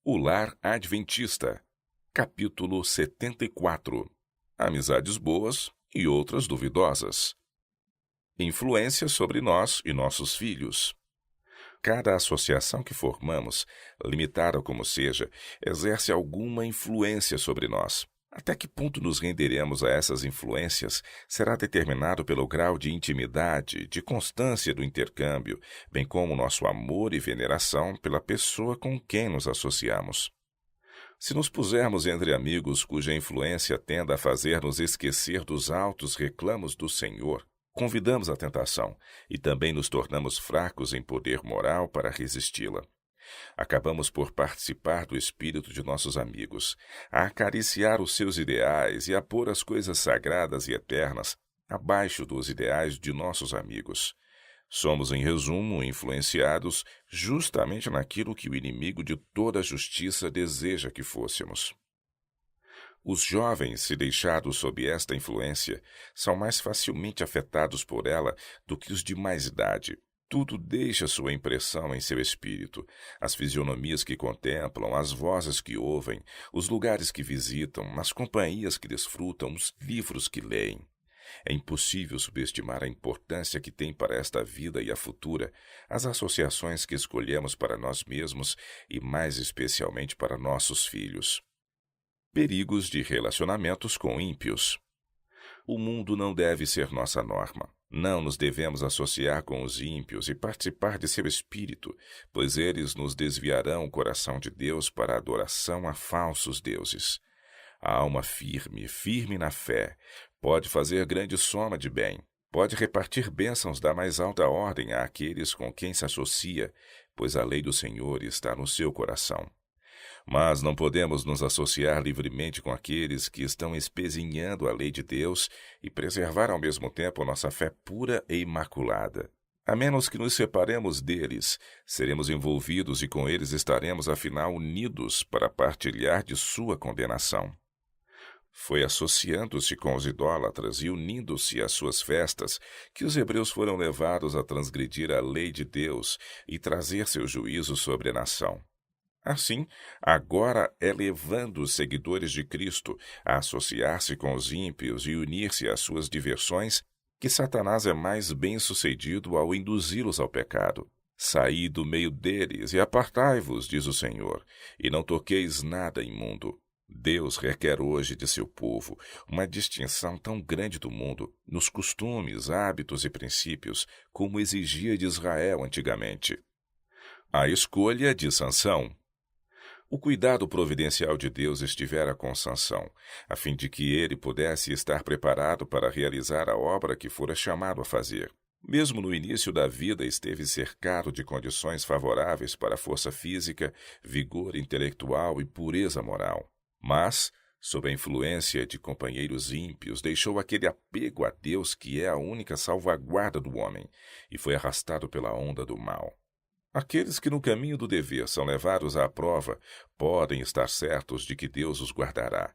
O Lar Adventista, capítulo 74. Amizades boas e outras duvidosas. Influência sobre nós e nossos filhos. Cada associação que formamos, limitada como seja, exerce alguma influência sobre nós. Até que ponto nos renderemos a essas influências será determinado pelo grau de intimidade, de constância do intercâmbio, bem como nosso amor e veneração pela pessoa com quem nos associamos. Se nos pusermos entre amigos cuja influência tenda a fazer-nos esquecer dos altos reclamos do Senhor, convidamos a tentação e também nos tornamos fracos em poder moral para resisti-la. Acabamos por participar do espírito de nossos amigos, a acariciar os seus ideais e a pôr as coisas sagradas e eternas abaixo dos ideais de nossos amigos. Somos, em resumo, influenciados justamente naquilo que o inimigo de toda a justiça deseja que fôssemos. Os jovens, se deixados sob esta influência, são mais facilmente afetados por ela do que os de mais idade. Tudo deixa sua impressão em seu espírito, as fisionomias que contemplam, as vozes que ouvem, os lugares que visitam, as companhias que desfrutam, os livros que leem. É impossível subestimar a importância que tem para esta vida e a futura as associações que escolhemos para nós mesmos e mais especialmente para nossos filhos. Perigos de relacionamentos com ímpios. O mundo não deve ser nossa norma. Não nos devemos associar com os ímpios e participar de seu espírito, pois eles nos desviarão o coração de Deus para a adoração a falsos deuses. A alma firme, firme na fé, pode fazer grande soma de bem, pode repartir bênçãos da mais alta ordem àqueles com quem se associa, pois a lei do Senhor está no seu coração. Mas não podemos nos associar livremente com aqueles que estão espezinhando a lei de Deus e preservar ao mesmo tempo nossa fé pura e imaculada. A menos que nos separemos deles, seremos envolvidos e com eles estaremos afinal unidos para partilhar de sua condenação. Foi associando-se com os idólatras e unindo-se às suas festas que os hebreus foram levados a transgredir a lei de Deus e trazer seu juízo sobre a nação. Assim, agora é levando os seguidores de Cristo a associar-se com os ímpios e unir-se às suas diversões que Satanás é mais bem-sucedido ao induzi-los ao pecado. Saí do meio deles e apartai-vos, diz o Senhor, e não toqueis nada imundo. Deus requer hoje de seu povo uma distinção tão grande do mundo, nos costumes, hábitos e princípios, como exigia de Israel antigamente. A escolha de Sansão. O cuidado providencial de Deus estivera com Sansão, a fim de que ele pudesse estar preparado para realizar a obra que fora chamado a fazer. Mesmo no início da vida esteve cercado de condições favoráveis para a força física, vigor intelectual e pureza moral. Mas, sob a influência de companheiros ímpios, deixou aquele apego a Deus que é a única salvaguarda do homem, e foi arrastado pela onda do mal. Aqueles que no caminho do dever são levados à prova podem estar certos de que Deus os guardará.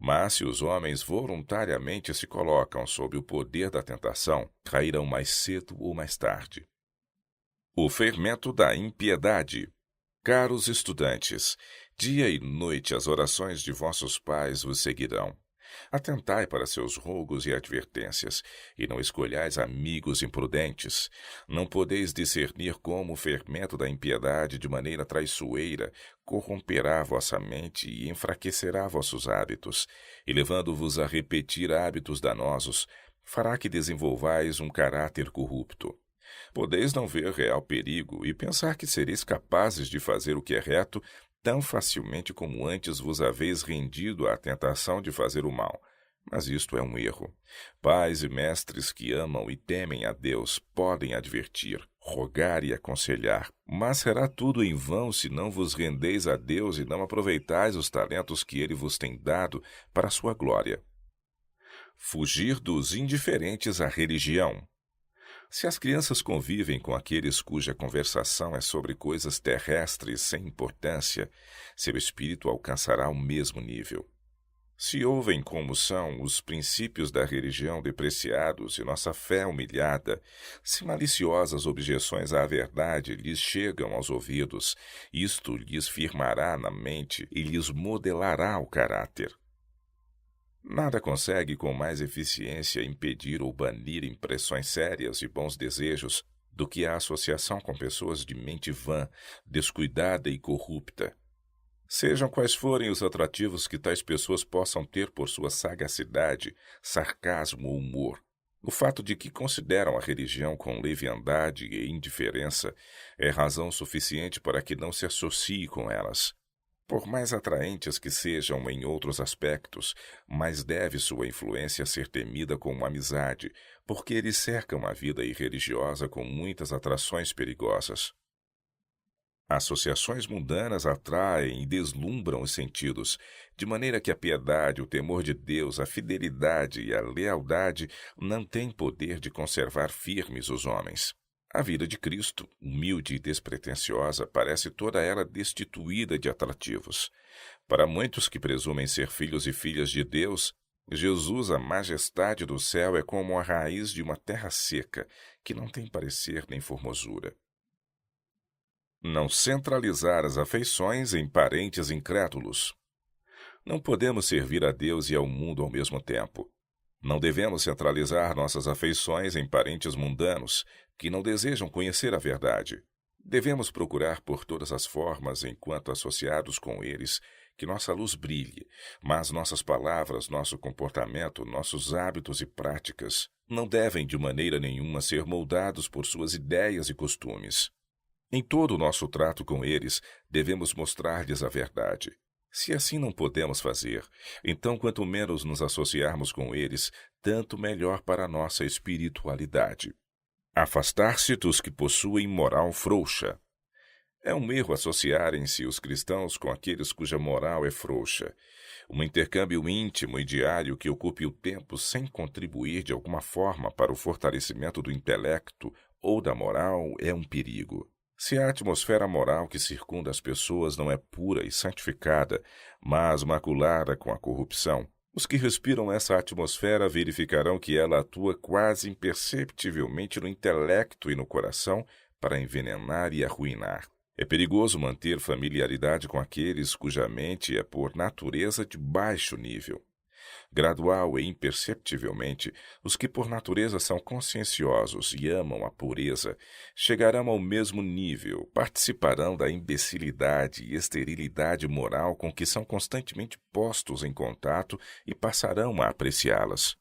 Mas se os homens voluntariamente se colocam sob o poder da tentação, cairão mais cedo ou mais tarde. O fermento da impiedade. Caros estudantes, dia e noite as orações de vossos pais vos seguirão. Atentai para seus rogos e advertências, e não escolhais amigos imprudentes. Não podeis discernir como o fermento da impiedade de maneira traiçoeira corromperá vossa mente e enfraquecerá vossos hábitos, e levando-vos a repetir hábitos danosos, fará que desenvolvais um caráter corrupto. Podeis não ver real perigo e pensar que sereis capazes de fazer o que é reto tão facilmente como antes vos haveis rendido à tentação de fazer o mal. Mas isto é um erro. Pais e mestres que amam e temem a Deus podem advertir, rogar e aconselhar, mas será tudo em vão se não vos rendeis a Deus e não aproveitais os talentos que Ele vos tem dado para a sua glória. Fugir dos indiferentes à religião. Se as crianças convivem com aqueles cuja conversação é sobre coisas terrestres sem importância, seu espírito alcançará o mesmo nível. Se ouvem como são os princípios da religião depreciados e nossa fé humilhada, se maliciosas objeções à verdade lhes chegam aos ouvidos, isto lhes firmará na mente e lhes modelará o caráter. Nada consegue com mais eficiência impedir ou banir impressões sérias e bons desejos do que a associação com pessoas de mente vã, descuidada e corrupta. Sejam quais forem os atrativos que tais pessoas possam ter por sua sagacidade, sarcasmo ou humor, o fato de que consideram a religião com leviandade e indiferença é razão suficiente para que não se associe com elas. Por mais atraentes que sejam em outros aspectos, mais deve sua influência ser temida como amizade, porque eles cercam a vida irreligiosa com muitas atrações perigosas. Associações mundanas atraem e deslumbram os sentidos, de maneira que a piedade, o temor de Deus, a fidelidade e a lealdade não têm poder de conservar firmes os homens. A vida de Cristo, humilde e despretensiosa, parece toda ela destituída de atrativos. Para muitos que presumem ser filhos e filhas de Deus, Jesus, a majestade do céu, é como a raiz de uma terra seca, que não tem parecer nem formosura. Não centralizar as afeições em parentes incrédulos. Não podemos servir a Deus e ao mundo ao mesmo tempo. Não devemos centralizar nossas afeições em parentes mundanos, que não desejam conhecer a verdade. Devemos procurar por todas as formas, enquanto associados com eles, que nossa luz brilhe, mas nossas palavras, nosso comportamento, nossos hábitos e práticas não devem de maneira nenhuma ser moldados por suas ideias e costumes. Em todo o nosso trato com eles, devemos mostrar-lhes a verdade. Se assim não podemos fazer, então quanto menos nos associarmos com eles, tanto melhor para a nossa espiritualidade. Afastar-se dos que possuem moral frouxa. É um erro associarem-se os cristãos com aqueles cuja moral é frouxa. Um intercâmbio íntimo e diário que ocupe o tempo sem contribuir de alguma forma para o fortalecimento do intelecto ou da moral é um perigo. Se a atmosfera moral que circunda as pessoas não é pura e santificada, mas maculada com a corrupção, os que respiram essa atmosfera verificarão que ela atua quase imperceptivelmente no intelecto e no coração para envenenar e arruinar. É perigoso manter familiaridade com aqueles cuja mente é por natureza de baixo nível. Gradual e imperceptivelmente, os que por natureza são conscienciosos e amam a pureza, chegarão ao mesmo nível, participarão da imbecilidade e esterilidade moral com que são constantemente postos em contato e passarão a apreciá-las.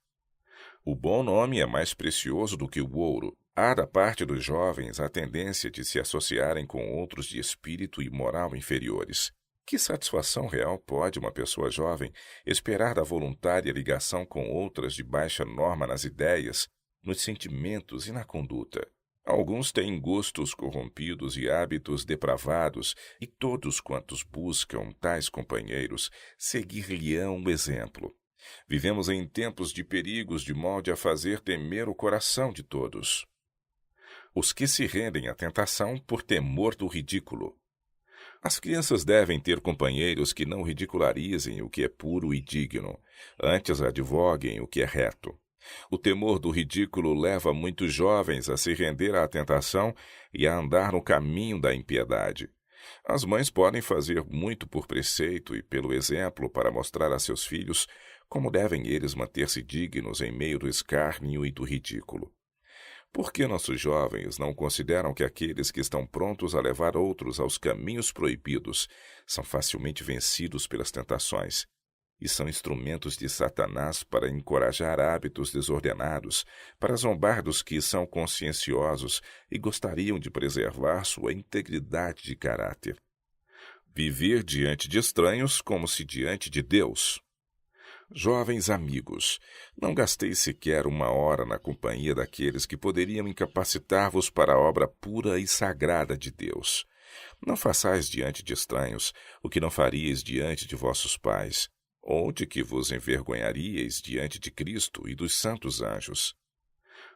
O bom nome é mais precioso do que o ouro. Há da parte dos jovens a tendência de se associarem com outros de espírito e moral inferiores. Que satisfação real pode uma pessoa jovem esperar da voluntária ligação com outras de baixa norma nas ideias, nos sentimentos e na conduta? Alguns têm gostos corrompidos e hábitos depravados, e todos quantos buscam tais companheiros seguir-lhe-ão o exemplo. Vivemos em tempos de perigos de modo a fazer temer o coração de todos. Os que se rendem à tentação por temor do ridículo. As crianças devem ter companheiros que não ridicularizem o que é puro e digno, antes advoguem o que é reto. O temor do ridículo leva muitos jovens a se render à tentação e a andar no caminho da impiedade. As mães podem fazer muito por preceito e pelo exemplo para mostrar a seus filhos como devem eles manter-se dignos em meio do escárnio e do ridículo. Por que nossos jovens não consideram que aqueles que estão prontos a levar outros aos caminhos proibidos são facilmente vencidos pelas tentações e são instrumentos de Satanás para encorajar hábitos desordenados, para zombar dos que são conscienciosos e gostariam de preservar sua integridade de caráter? Viver diante de estranhos como se diante de Deus. Jovens amigos, não gasteis sequer uma hora na companhia daqueles que poderiam incapacitar-vos para a obra pura e sagrada de Deus. Não façais diante de estranhos o que não faríeis diante de vossos pais, ou de que vos envergonharíeis diante de Cristo e dos santos anjos.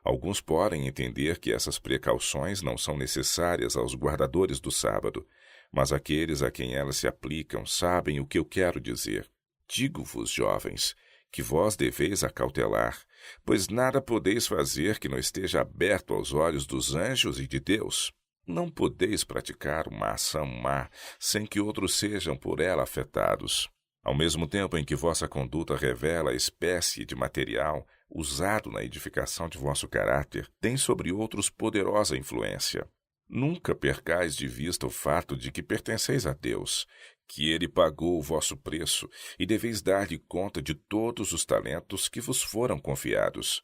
Alguns podem entender que essas precauções não são necessárias aos guardadores do sábado, mas aqueles a quem elas se aplicam sabem o que eu quero dizer. Digo-vos, jovens, que vós deveis acautelar, pois nada podeis fazer que não esteja aberto aos olhos dos anjos e de Deus. Não podeis praticar uma ação má sem que outros sejam por ela afetados. Ao mesmo tempo em que vossa conduta revela a espécie de material usado na edificação de vosso caráter, tem sobre outros poderosa influência. Nunca percais de vista o fato de que pertenceis a Deus, que Ele pagou o vosso preço e deveis dar-lhe conta de todos os talentos que vos foram confiados.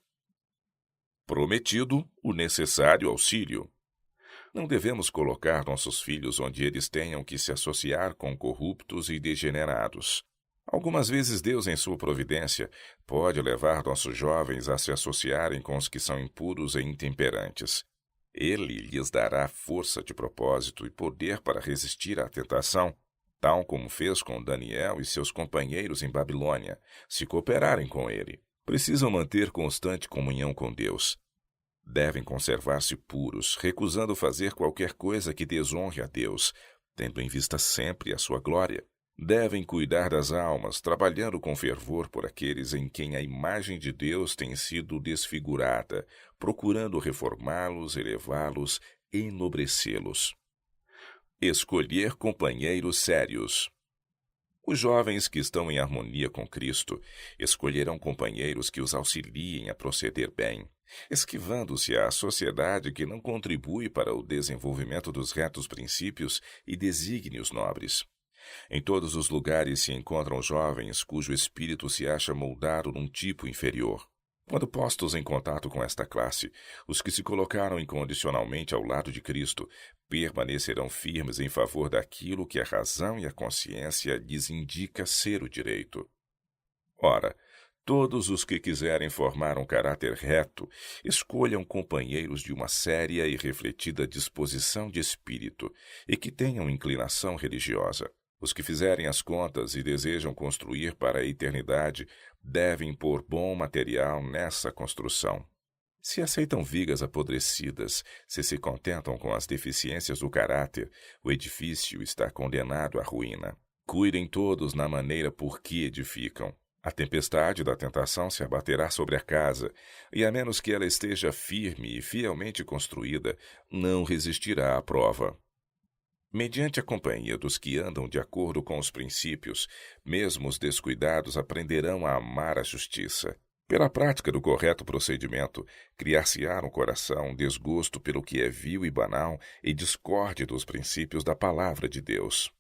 Prometido o necessário auxílio. Não devemos colocar nossos filhos onde eles tenham que se associar com corruptos e degenerados. Algumas vezes Deus, em sua providência, pode levar nossos jovens a se associarem com os que são impuros e intemperantes. Ele lhes dará força de propósito e poder para resistir à tentação, tal como fez com Daniel e seus companheiros em Babilônia, se cooperarem com ele. Precisam manter constante comunhão com Deus. Devem conservar-se puros, recusando fazer qualquer coisa que desonre a Deus, tendo em vista sempre a sua glória. Devem cuidar das almas, trabalhando com fervor por aqueles em quem a imagem de Deus tem sido desfigurada, procurando reformá-los, elevá-los e enobrecê-los. Escolher companheiros sérios. Os jovens que estão em harmonia com Cristo escolherão companheiros que os auxiliem a proceder bem, esquivando-se à sociedade que não contribui para o desenvolvimento dos retos princípios e desígnios nobres. Em todos os lugares se encontram jovens cujo espírito se acha moldado num tipo inferior. Quando postos em contato com esta classe, os que se colocaram incondicionalmente ao lado de Cristo permanecerão firmes em favor daquilo que a razão e a consciência lhes indica ser o direito. Ora, todos os que quiserem formar um caráter reto, escolham companheiros de uma séria e refletida disposição de espírito e que tenham inclinação religiosa. Os que fizerem as contas e desejam construir para a eternidade devem pôr bom material nessa construção. Se aceitam vigas apodrecidas, se contentam com as deficiências do caráter, o edifício está condenado à ruína. Cuidem todos na maneira por que edificam. A tempestade da tentação se abaterá sobre a casa, e a menos que ela esteja firme e fielmente construída, não resistirá à prova. Mediante a companhia dos que andam de acordo com os princípios, mesmo os descuidados aprenderão a amar a justiça. Pela prática do correto procedimento, criar-se-á no coração desgosto pelo que é vil e banal e discorde dos princípios da palavra de Deus.